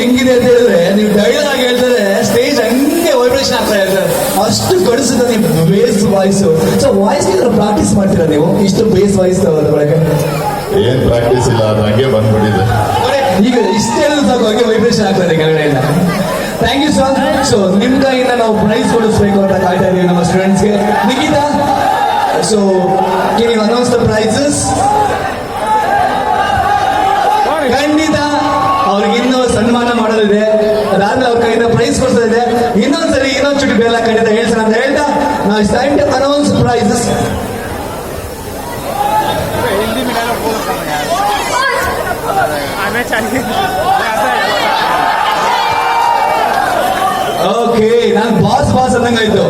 ಹೆಂಗಿದೆ ಅಂತ ಹೇಳಿದ್ರೆ, ನೀವು ಡೈಲಾಗ್ ಹೇಳ್ತಾರೆ ಸ್ಟೇಜ್ ಹಂಗೆ ವೈಬ್ರೇಷನ್ ಆಗ್ತಾ ಇರ್ತಾರೆ, ಅಷ್ಟು ಕಡಿಸುತ್ತೆ ನೀವು base voice. So voice practice ಮಾಡ್ತೀರಾ ನೀವು? ಇಷ್ಟು ಬೇಸ್ ವಾಯ್ಸ್ ಒಳಗೆ ಏನ್ ಪ್ರಾಕ್ಟೀಸ್ ಇಲ್ಲ, ಅದು ಹಂಗೆ ಬಂದ್ಬಿಟ್ಟಿದೆ. ಈಗ ಇಷ್ಟೆಲ್ಲ ಸಾಕು, ಹಂಗೆ ವೈಬ್ರೇಷನ್ ಆಗ್ತದೆ ಕೆಳಗಡೆಯಿಂದ. Thank you sir. ಸೊ ನಿಮ್ ಕೈಯಿಂದ ನಾವು ಪ್ರೈಸ್ ಕೊಡಿಸ್ಬೇಕು ಅಂತ ಕಾಯ್ತಾ ಇದೀವಿ ನಮ್ಮ ಸ್ಟೂಡೆಂಟ್ಸ್ಗೆ. Nikhita, so can you announce the prizes? ಖಂಡಿತ ಅವ್ರಿಗೆ ಇನ್ನೂ ಸನ್ಮಾನ ಮಾಡೋದಿದೆ, ಅದಾದ್ಮೇಲೆ ಅವ್ರ ಕೈಯಿಂದ ಪ್ರೈಸ್ ಕೊಡ್ಸೋದಿದೆ. ಇನ್ನೊಂದ್ಸರಿ ಇನ್ನೊಂದು ಚುಟ್ಟಿ ಬೇಲ ಖಂಡಿತ ಹೇಳ್ಸೋಣ ಅಂತ ಹೇಳ್ತಾ ನಾವು time to announce prizes. Okay, ನಾನು ಬಾಸ್ ಅಂದಂಗಾಯ್ತು.